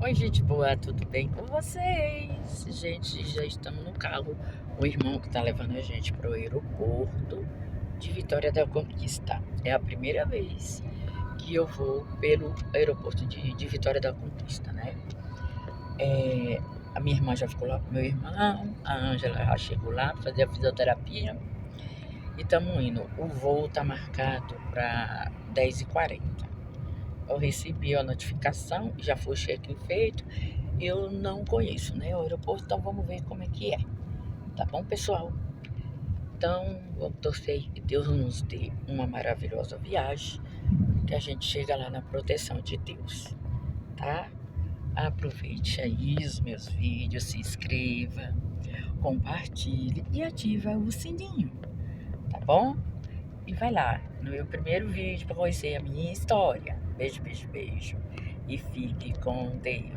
Oi, gente boa, tudo bem com vocês? Gente, já estamos no carro. O irmão que está levando a gente para o aeroporto de Vitória da Conquista. É a primeira vez que eu vou pelo aeroporto de Vitória da Conquista, né? A minha irmã já ficou lá com meu irmão, a Ângela já chegou lá para fazer a fisioterapia e estamos indo. O voo está marcado para 10h40. Eu recebi a notificação, já foi o check-in feito. Eu não conheço, né, o aeroporto, então vamos ver como é que é. Tá bom, pessoal? Então, vamos torcer que Deus nos dê uma maravilhosa viagem, que a gente chega lá na proteção de Deus, tá? Aproveite aí os meus vídeos, se inscreva, compartilhe e ativa o sininho, tá bom? E vai lá no meu primeiro vídeo para conhecer a minha história. Beijo, beijo, beijo. E fique com Deus.